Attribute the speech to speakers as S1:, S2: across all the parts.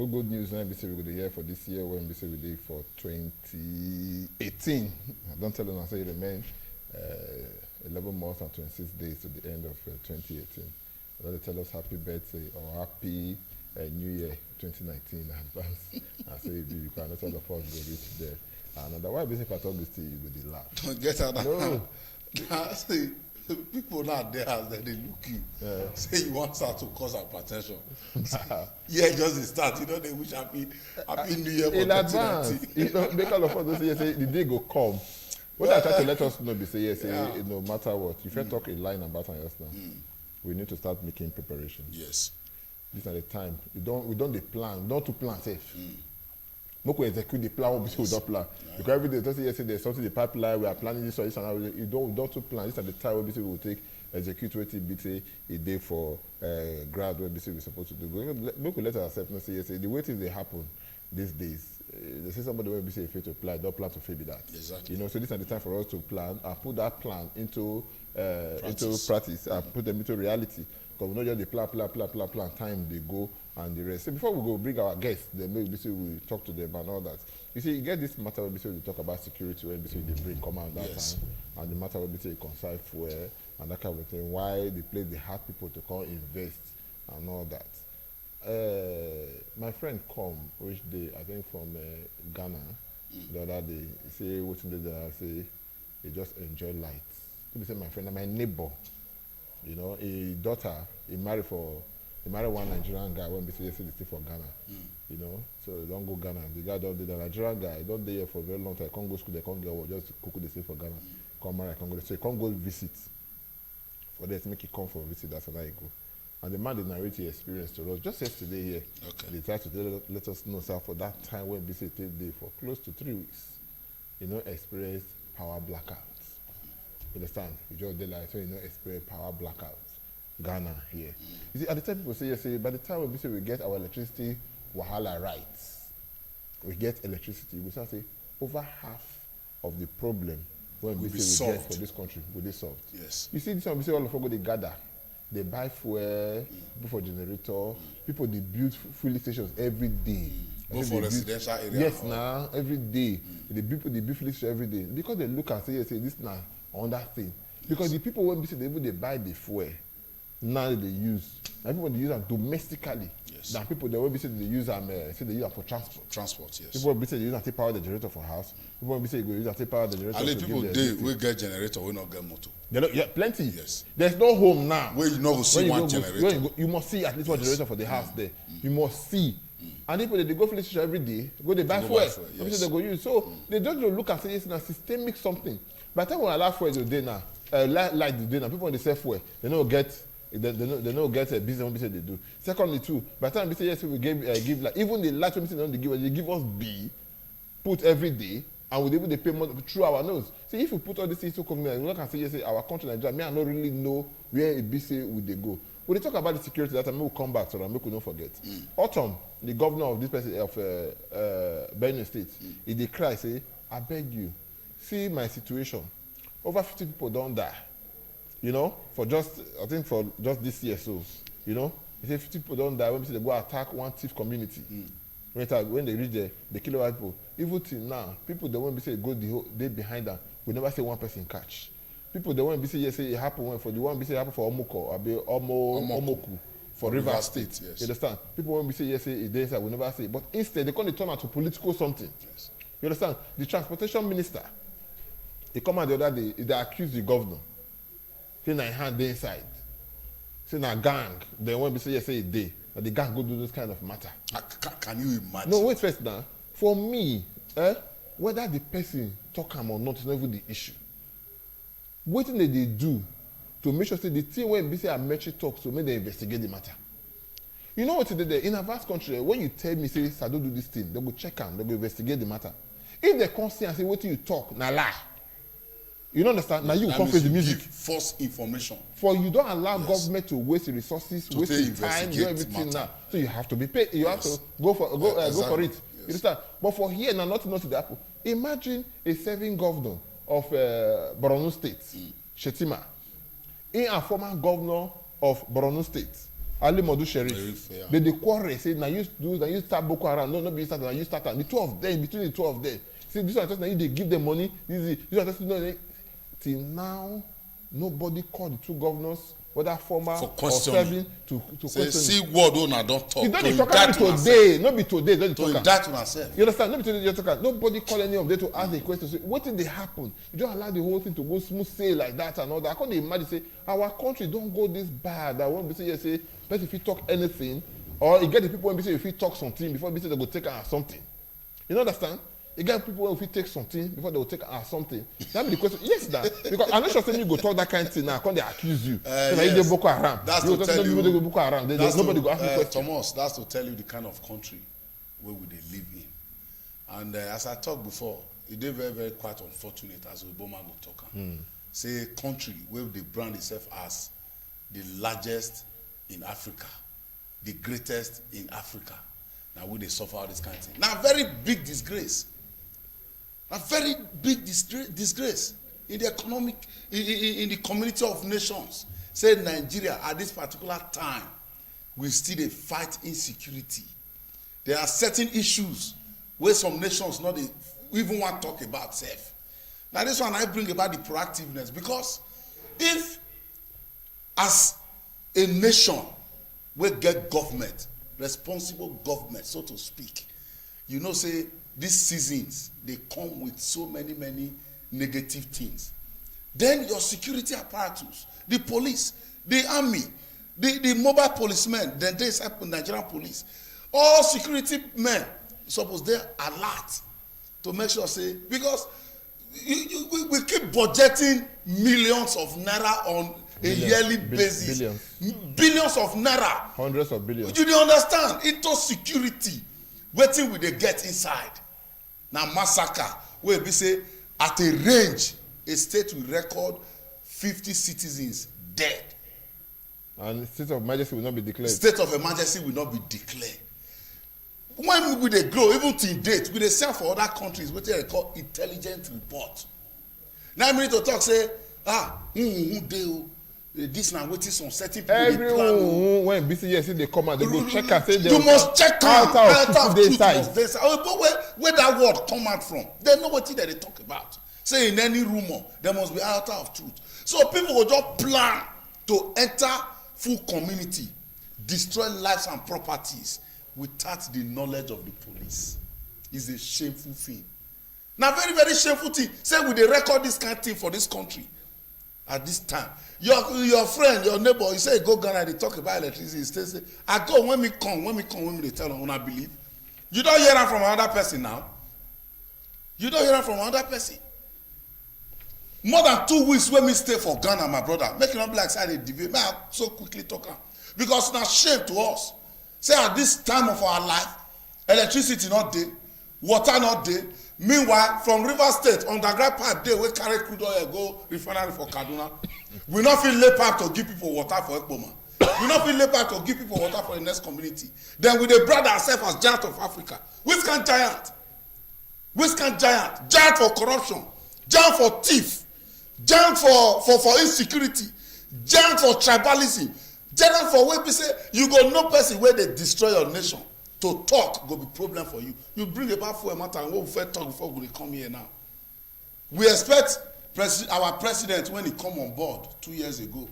S1: good news when NBC we go hear for this year, when NBC we did for 2018. Don't tell them I say it remain 11 months and 26 days to the end of 2018. They tell us happy birthday or happy New Year 2019 in advance. I say you can let all of us go reach there. And why busy if I talk this to you with the laugh?
S2: Don't get out of
S1: No.
S2: See, people now there as they look you. Say you want start to cause hypertension. Yeah, just the start. You know they wish happy New Year for
S1: In advance.
S2: 2019.
S1: You know, make all of us say the day go come. What I try to let us know be say yes, no matter what. If you talk a line about us now, we need to start making preparation.
S2: Yes.
S1: This is the time. We don't dey plan. We don't to plan safe. Make we execute the plan. What we don't plan. Because every day, just say there's something in the pipeline. We are planning this or this and that. We don't to plan. This is the time we will take execute what it be a day for grad. What we supposed to do. Make we let ourselves know say yes. The way things they happen these days. They say somebody will be say fail to apply. Don't plan to fail with that.
S2: Exactly.
S1: You know. So this is the time for us to plan and put that plan into practice and put them into reality. Because we not just the plan, time they go and the rest. So before we go bring our guests, then maybe we talk to them and all that. You see, you get this matter where we talk about security, where they bring command that time, and the matter where we concern fuel and that kind of thing. Why the place they have people to come invest and all that. My friend come which day I think from Ghana the other day. He say what's in there? I say he just enjoy light. He say my friend, my neighbor. You know, a daughter, he married one Nigerian guy when they say they stay for Ghana. You know, so they don't go Ghana. The guy don't do the Nigerian guy, don't stay here for a very long time. Can't go school, they can't get work, just cook they stay for Ghana. Come marry, can't go. So he can't go visit. For this, make it come for a visit, that's how I go. And the man did narrate his experience to us just yesterday here.
S2: Okay.
S1: They tried to let us know sir, for that time when BC take day for close to 3 weeks. You know, experienced power blackouts. You understand? You just did like so you know experience power blackouts. Ghana here. You see, at the time people say yes, by the time we get our electricity wahala rights, we get electricity, we start say over half of the problem when we get for this country will be solved.
S2: Yes.
S1: You see, this one we say all of us go they gather. They buy fuel, people for generator, people they build filling stations every day.
S2: Go for residential area.
S1: Yes, now every day. The people they build filling stations every day. Because they look and say, yes, this now on that thing. Because the people when they buy the fuel, now they use. And people they use them domestically.
S2: Yes.
S1: Than people they will be say they use them for transport.
S2: Transport, yes.
S1: People will be say they use them to power the generator for house. People will be say they use them to power the generator.
S2: At least people we get generator, we not get motor.
S1: Yeah, plenty.
S2: Yes.
S1: There's no home now.
S2: Where you not go see one generator.
S1: You must see at least one generator for the house there. You must see. And people they go filling station every day, they buy fuel. Yes. They go use. So they don't look and say it's a systemic something. By the time we allow fuel today now, like the day now, people when they sell fuel, they don't get a business when they say they do. Secondly, too, by the time we say yes, we give like even the light when they give us B, put every day, and we're able to pay more through our nose. See, if we put all these things to community, we can say yes, our country Nigeria, me I don't really know where a BC would they go. When they talk about the security, that time we'll come back to that, make we don't forget. Autumn, the governor of this person of Benue State, he dey cry say, I beg you, see my situation. Over 50 people don't die. You know, for just this year, so you know, he say 50 people don't die when they go attack one thief community. When they reach there, they kill white people. Even till now, people they won't be say go the whole day behind them. We never say one person catch. People they won't be say yes, say it happened for the one be say it happened for Omoko or be Omoku for River State.
S2: Yes.
S1: You understand? People won't be say yes, say it there, we never say. But instead they come turn out to political something.
S2: Yes.
S1: You understand? The transportation minister, he come out the other day, they accuse the governor. Say na hand dey inside. Say na gang. Then when we say yes, say it dey. And the gang go do this kind of matter.
S2: Can you imagine?
S1: No, wait first now. For me, whether the person talk am or not is not even the issue. Wetin they do to make sure say the thing when we say Amechi talk so make they investigate the matter. You know what they do in a vast country, when you tell me say Sado do this thing, they go check am, they go investigate the matter. If they come see and say wetin you talk na lie. You don't understand? Now you come face the music.
S2: False information.
S1: For you don't allow government to waste resources,
S2: to
S1: waste time, do everything now. So you have to be paid. You have to go for it.
S2: Yes.
S1: You understand? But for here now, not to the apple. Imagine a serving governor of Borno State, Shetima, a former governor of Borno State, Ali Modu Sheriff.
S2: Yeah.
S1: They quarrel, say, now you start Boko Haram. No, be start, now you start. The two of them, between the two of them. See, this one just now they give them money. This one just till now, nobody called the two governors, whether former or serving, to question.
S2: See what una don't talk.
S1: You don't talk today. Not be today. Don't
S2: to indict on ourselves.
S1: You understand? Not be today. You talk. Nobody call any of them to ask the question. So, what did they happen? You don't allow the whole thing to go smooth sail like that and all that. I can't imagine say our country don't go this bad. I won't be say let if you talk anything, or you get the people when be say if you talk something before be say they go take something. You understand? You get people when if you take something before they will take something. That be the question. Yes, that because I'm not sure saying you go talk that kind of thing now. Can't they accuse you?
S2: Yes.
S1: You Boko Haram.
S2: That's to tell you.
S1: They Boko Haram. Nobody go ask you question.
S2: Thomas, that's to tell you the kind of country where we they live in. And as I talked before, it is very, very quite unfortunate as Obama go talk. Say country where they brand itself as the largest in Africa, the greatest in Africa. Now we they suffer all this kind of thing. Now very big disgrace. A very big disgrace in the economic, in the community of nations. Say Nigeria at this particular time, we still fight insecurity. There are certain issues where some nations not even want to talk about self. Now this one I bring about the proactiveness, because if as a nation we get government, responsible government, so to speak, you know, say these seasons they come with so many negative things. Then your security apparatus, the police, the army, the mobile policemen, then they happen Nigerian police, all security men suppose they alert to make sure say, because we keep budgeting millions of naira on a yearly basis, billions of naira,
S1: hundreds of billions.
S2: You don't understand into security. Waiting will they get inside. Now massacre where we say at a range a state will record 50 citizens dead.
S1: And state of emergency will not be declared.
S2: State of emergency will not be declared. When we they grow, even to date, we they sell for other countries what they call intelligence report. Now I need to talk say this now waiting some certain people.
S1: Everyone when BCS they come out, they go check and say
S2: you must check out of truth
S1: side.
S2: But where that word come out from? They know what they talk about. Say in any rumor, there must be out of truth. So people will just plan to enter full community, destroy lives and properties without the knowledge of the police. It's a shameful thing. Now very, very shameful thing. Say we they record this kind of thing for this country at this time. Your friend, your neighbor, you say go Ghana, they talk about electricity. He say, I go when me come, they tell them when I believe. You don't hear that from another person now. You don't hear that from another person. More than 2 weeks when me stay for Ghana, my brother, make it not be like say they debate. I so quickly talk am. Because it's shame to us. Say at this time of our life, electricity not there, water not there. Meanwhile, from River State, underground pipe there, we carry crude oil go refinery for Kaduna. We not feel lay pipe to give people water for Ekpoma. We not feel lay pipe to give people water for the next community. Then we dey brand ourselves as giant of Africa. Which kind giant? Which kind giant? Giant for corruption, giant for thief, giant for insecurity, giant for tribalism, giant for where we say you go no person where they destroy your nation. To talk go be problem for you. You bring about fuel matter and what we first talk before we come here now. We expect our president when he come on board 2 years ago,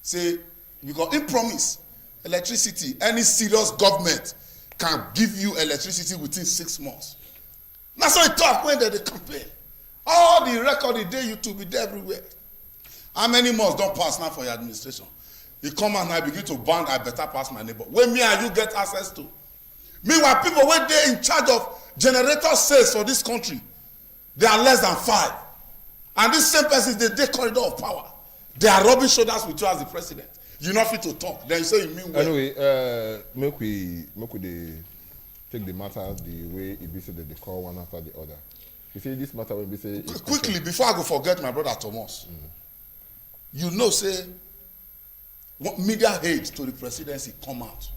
S2: say because he promise electricity, any serious government can give you electricity within 6 months. That's how he talk when they campaign. All the record the day YouTube be there everywhere. How many months don't pass now for your administration? You come and I begin to ban I better pass my neighbor. When me and you get access to. Meanwhile, people when they in charge of generator sales for this country, they are less than 5. And these same persons, they take corridor of power. They are rubbing shoulders with you as the president. You not fit to talk. Then you say you mean well.
S1: Anyway, make we take the matter the way it be said that they call one after the other. You see this matter when we say
S2: quickly before I go forget my brother Thomas. You know, say what media aides to the presidency come out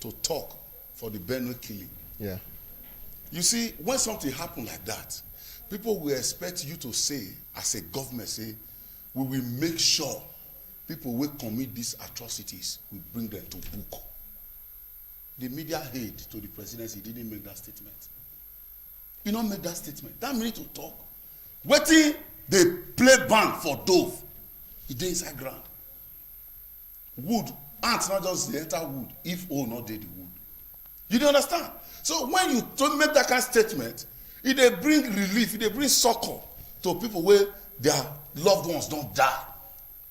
S2: to talk for the Benue killing.
S1: Yeah.
S2: You see, when something happen like that, people will expect you to say, as a government, say, we will make sure people wey commit these atrocities, we bring them to book. The media aide to the presidency didn't make that statement. He not make that statement. That minute to talk. Wetin dey play band for Dove, e dey inside ground. Wood, ants not just dey enter wood if hole not dey the wood. You dey understand? So when you don't make that kind of statement, e dey bring relief, e dey bring succor to people wey their loved ones don die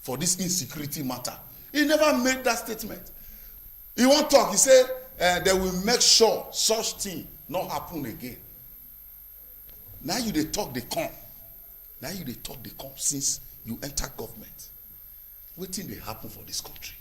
S2: for this insecurity matter. He never made that statement. He wan talk, he say they will make sure such thing not happen again. Now you dey talk dey come. Now you dey talk dey come since you enter government. Wetin dey happen for this country?